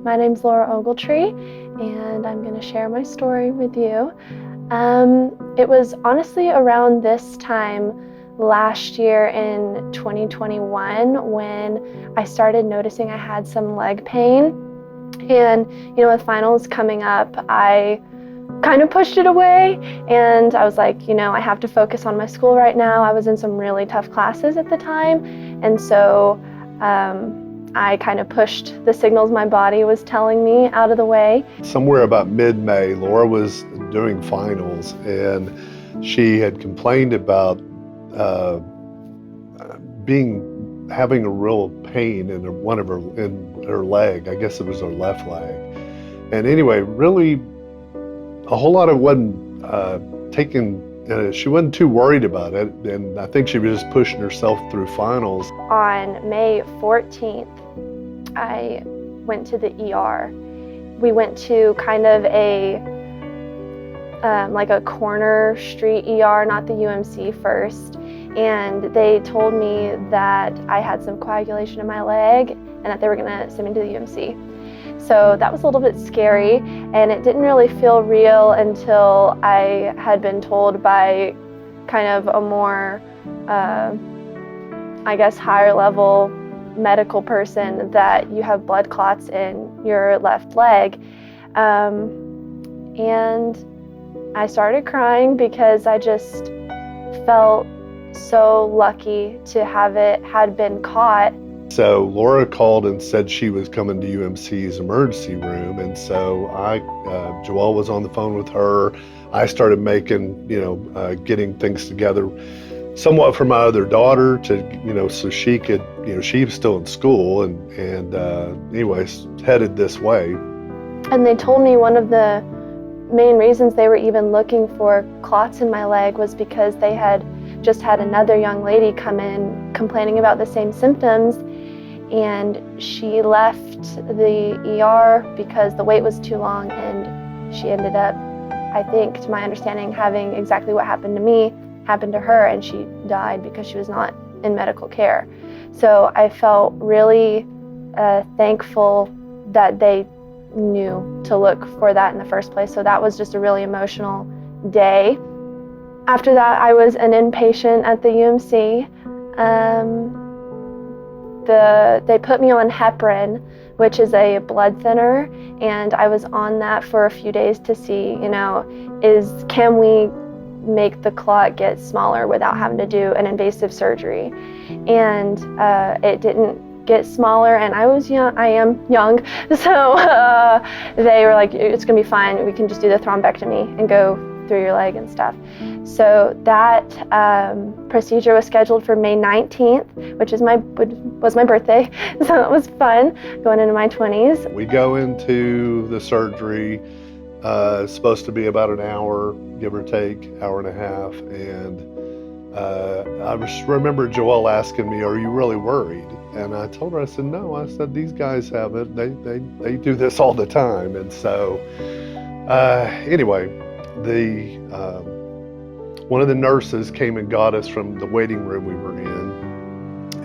My name's Laura Ogletree, and I'm going to share my story with you. It was honestly around this time last year in 2021 when I started noticing I had some leg pain. And, with finals coming up, I kind of pushed it away, and I was like, I have to focus on my school right now. I was in some really tough classes at the time, and so I kind of pushed the signals my body was telling me out of the way. Somewhere about mid-May, Laura was doing finals, and she had complained about having a real pain in her leg. I guess it was her left leg. And anyway, really, a whole lot of wasn't she wasn't too worried about it, and I think she was just pushing herself through finals. On May 14th, I went to the ER. We went to kind of like a corner street ER, not the UMC first, and they told me that I had some coagulation in my leg and that they were gonna send me to the UMC. So that was a little bit scary, and it didn't really feel real until I had been told by kind of a more, higher level medical person that you have blood clots in your left leg. And I started crying because I just felt so lucky to have it had been caught. So Laura called and said she was coming to UMC's emergency room, and so Joelle was on the phone with her. I started making, getting things together somewhat for my other daughter to, so she could, she was still in school, and anyways, headed this way. And they told me one of the main reasons they were even looking for clots in my leg was because they had just had another young lady come in complaining about the same symptoms, and she left the ER because the wait was too long, and she ended up, I think, to my understanding, having exactly what happened to me happened to her, and she died because she was not in medical care. So I felt really thankful that they knew to look for that in the first place. So that was just a really emotional day. After that, I was an inpatient at the UMC. They put me on heparin, which is a blood thinner, and I was on that for a few days to see, can we make the clot get smaller without having to do an invasive surgery? And it didn't get smaller, and I am young, so they were like, it's gonna be fine, we can just do the thrombectomy and go through your leg and stuff. So that procedure was scheduled for May 19th, which was my birthday, so it was fun going into my 20s. We go into the surgery, it's supposed to be about an hour, give or take, hour and a half, and I remember Joelle asking me, "Are you really worried?" And I told her, I said, "No." I said, "These guys have it. They do this all the time." And so, anyway, one of the nurses came and got us from the waiting room we were in,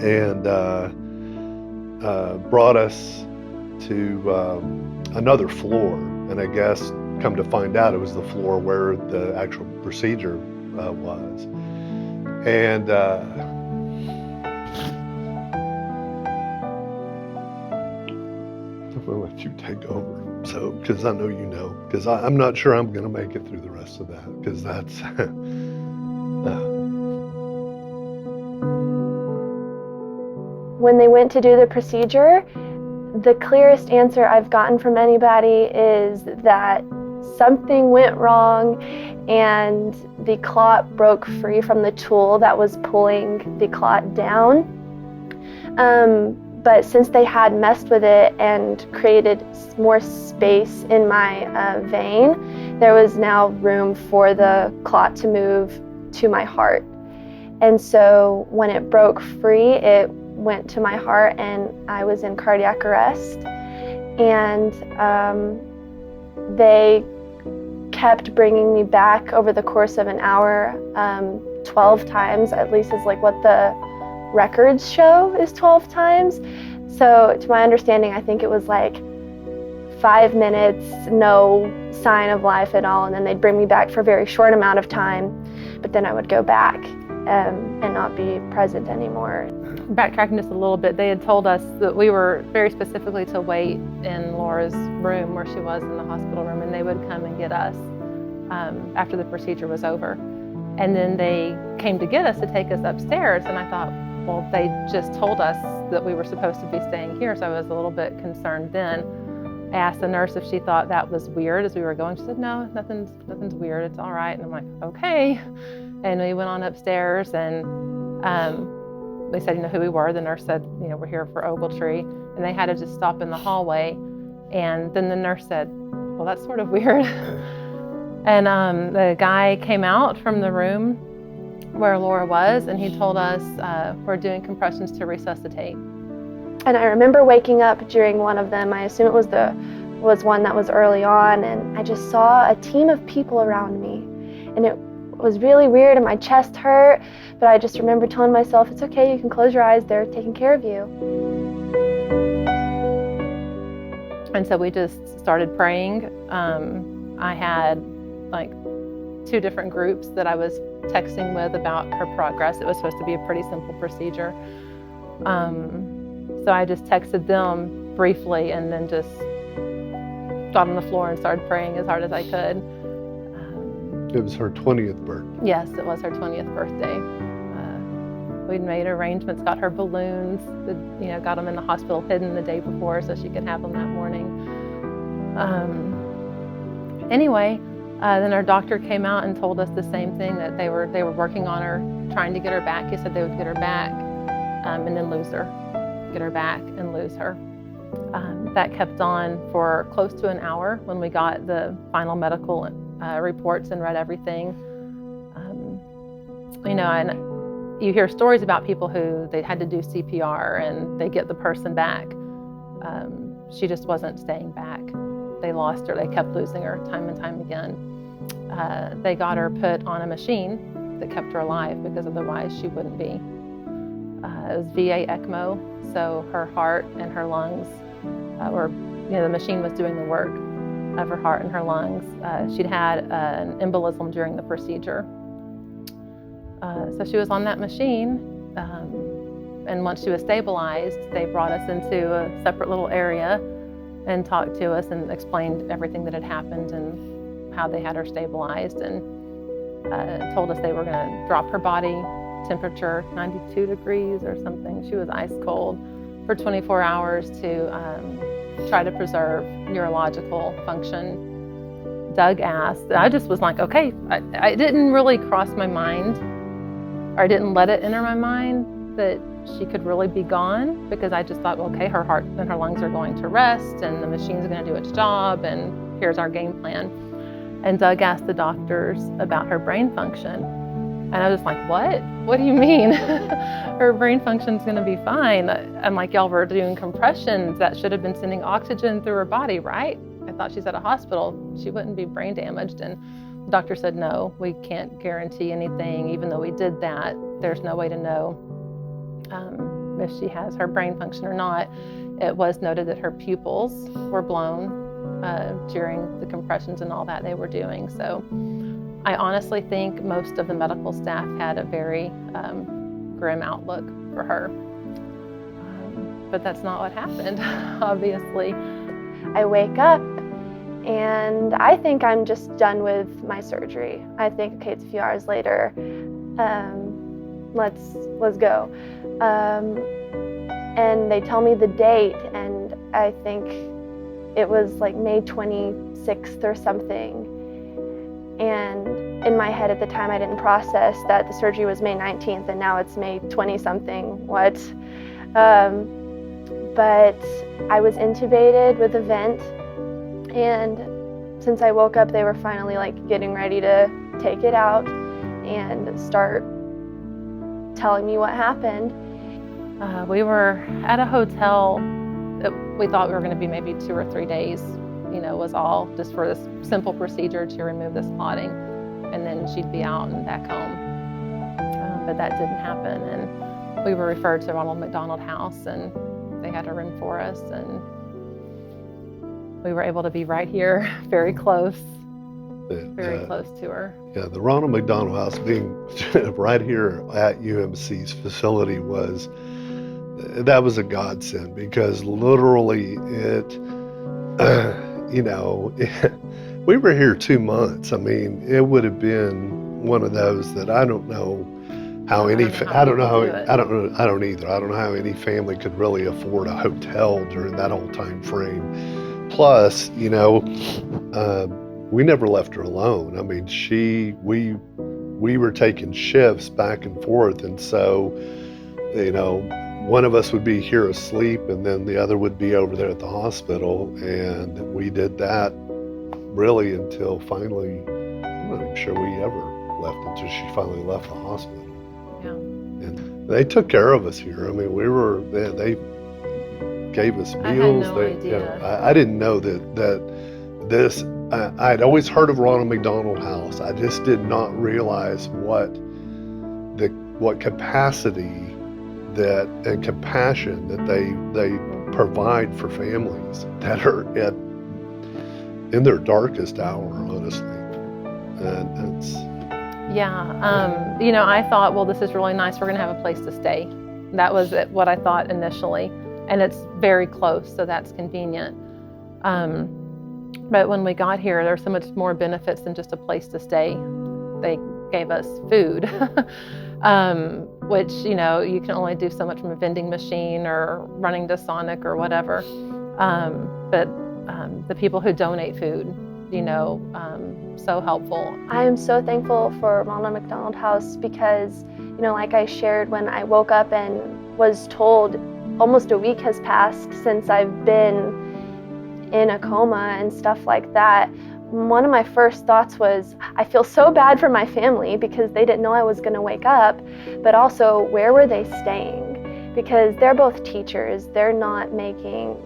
and brought us to another floor. And I guess, come to find out, it was the floor where the actual procedure was. And I'm gonna let you take over, so, because I know you know, because I'm not sure I'm gonna make it through the rest of that, because that's When they went to do the procedure, the clearest answer I've gotten from anybody is that something went wrong and the clot broke free from the tool that was pulling the clot down. But since they had messed with it and created more space in my vein, there was now room for the clot to move to my heart. And so when it broke free, it went to my heart, and I was in cardiac arrest. And they kept bringing me back over the course of an hour, 12 times, at least is like what the records show is 12 times. So to my understanding, I think it was like 5 minutes, no sign of life at all, and then they'd bring me back for a very short amount of time, but then I would go back and not be present anymore. Backtracking just a little bit, they had told us that we were very specifically to wait in Laura's room where she was in the hospital room, and they would come and get us after the procedure was over. And then they came to get us to take us upstairs, and I thought, well, they just told us that we were supposed to be staying here, so I was a little bit concerned then. I asked the nurse if she thought that was weird as we were going. She said, no, nothing's weird, it's all right. And I'm like, okay. And we went on upstairs, and they said, who we were. The nurse said, we're here for Ogletree. And they had to just stop in the hallway. And then the nurse said, well, that's sort of weird. And the guy came out from the room where Laura was, and he told us we're doing compressions to resuscitate. And I remember waking up during one of them. I assume it was one that was early on, and I just saw a team of people around me, and it was really weird, and my chest hurt. But I just remember telling myself, it's okay, you can close your eyes, they're taking care of you. And so we just started praying. I had like 2 different groups that I was texting with about her progress. It was supposed to be a pretty simple procedure. So I just texted them briefly and then just got on the floor and started praying as hard as I could. It was her 20th birthday. Yes, it was her 20th birthday. We'd made arrangements, got her balloons, got them in the hospital hidden the day before so she could have them that morning. Anyway, then our doctor came out and told us the same thing, that they were working on her, trying to get her back. He said they would get her back and then lose her, get her back and lose her. That kept on for close to an hour when we got the final medical reports and read everything. And you hear stories about people who they had to do CPR and they get the person back. She just wasn't staying back. They lost her. They kept losing her time and time again. They got her put on a machine that kept her alive because otherwise she wouldn't be. It was VA ECMO, so her heart and her lungs the machine was doing the work of her heart and her lungs. She'd had an embolism during the procedure. So she was on that machine, and once she was stabilized, they brought us into a separate little area and talked to us and explained everything that had happened and how they had her stabilized, and told us they were going to drop her body temperature 92 degrees or something. She was ice cold for 24 hours to try to preserve neurological function. Doug asked, I just was like, okay. I didn't really cross my mind, or I didn't let it enter my mind that she could really be gone, because I just thought, well, okay, her heart and her lungs are going to rest and the machine's going to do its job and here's our game plan. And Doug asked the doctors about her brain function. And I was like, what? What do you mean? Her brain function's going to be fine. I'm like, y'all were doing compressions that should have been sending oxygen through her body, right? I thought she's at a hospital. She wouldn't be brain damaged. And the doctor said, no, we can't guarantee anything. Even though we did that, there's no way to know if she has her brain function or not. It was noted that her pupils were blown during the compressions and all that they were doing. So I honestly think most of the medical staff had a very grim outlook for her. But that's not what happened, obviously. I wake up and I think I'm just done with my surgery. I think, okay, it's a few hours later. Let's go. And they tell me the date, and I think it was like May 26th or something. And in my head at the time, I didn't process that the surgery was May 19th and now it's May 20-something. What? But I was intubated with a vent, and since I woke up, they were finally like getting ready to take it out and start telling me what happened. We were at a hotel that we thought we were going to be maybe 2 or 3 days. Was all just for this simple procedure to remove this clotting, and then she'd be out and back home. But that didn't happen, and we were referred to Ronald McDonald House, and they had a room for us. And we were able to be right here, very close Very close to her. Yeah, the Ronald McDonald House being right here at UMC's facility was a godsend, because literally we were here 2 months. I mean, it would have been one of those that I don't know how any, I don't know either. I don't know how any family could really afford a hotel during that whole time frame. Plus, we never left her alone. I mean, we were taking shifts back and forth, and so, one of us would be here asleep, and then the other would be over there at the hospital, and we did that really until finally, I'm not even sure we ever left until she finally left the hospital. Yeah. And they took care of us here. I mean, they gave us meals. I had no idea. I didn't know that this, I'd always heard of Ronald McDonald House. I just did not realize what capacity and compassion that they provide for families that are in their darkest hour, honestly. And it's... Yeah, I thought, well, this is really nice. We're going to have a place to stay. That was what I thought initially. And it's very close, so that's convenient. But when we got here, there's so much more benefits than just a place to stay. They gave us food, which, you can only do so much from a vending machine or running to Sonic or whatever. But the people who donate food, so helpful. I am so thankful for Ronald McDonald House because, like I shared, when I woke up and was told almost a week has passed since I've been in a coma and stuff like that, one of my first thoughts was, I feel so bad for my family because they didn't know I was going to wake up, but also, where were they staying? Because they're both teachers. They're not making,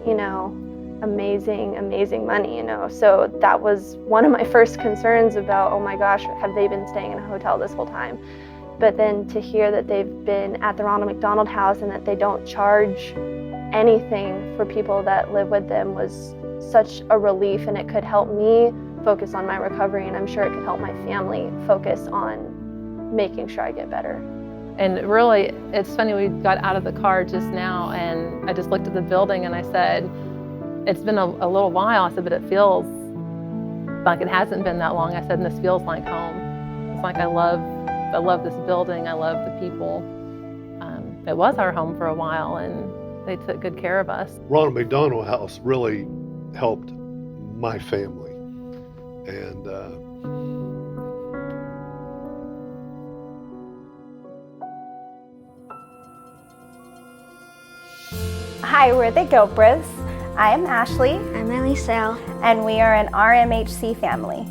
amazing money, So that was one of my first concerns about, oh my gosh, have they been staying in a hotel this whole time? But then to hear that they've been at the Ronald McDonald House and that they don't charge anything for people that live with them was such a relief, and it could help me focus on my recovery, and I'm sure it could help my family focus on making sure I get better. And really, it's funny, we got out of the car just now, and I just looked at the building and I said, it's been a little while, I said, but it feels like it hasn't been that long. I said, and this feels like home. It's like I love this building, I love the people. It was our home for a while, and they took good care of us. Ronald McDonald House really helped my family, and Hi, we're the Gilbreths. I am Ashley. I'm Elise-Elle. And we are an RMHC family.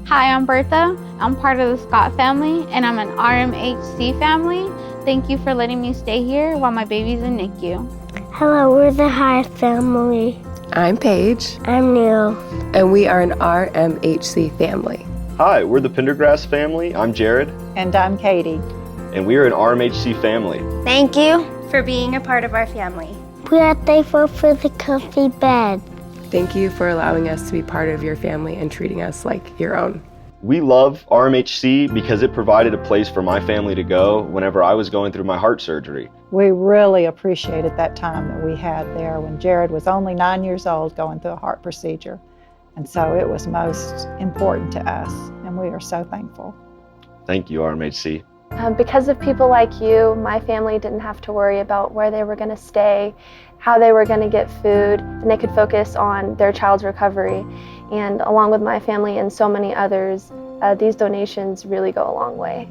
Hi, I'm Bertha. I'm part of the Scott family, and I'm an RMHC family. Thank you for letting me stay here while my baby's in NICU. Hello, we're the High family. I'm Paige. I'm Neil. And we are an RMHC family. Hi, we're the Pendergrass family. I'm Jared. And I'm Katie. And we are an RMHC family. Thank you for being a part of our family. We are thankful for the comfy bed. Thank you for allowing us to be part of your family and treating us like your own. We love RMHC because it provided a place for my family to go whenever I was going through my heart surgery. We really appreciated that time that we had there when Jared was only 9 years old going through a heart procedure. And so it was most important to us, and we are so thankful. Thank you, RMHC. Because of people like you, my family didn't have to worry about where they were going to stay, how they were going to get food, and they could focus on their child's recovery. And along with my family and so many others, these donations really go a long way.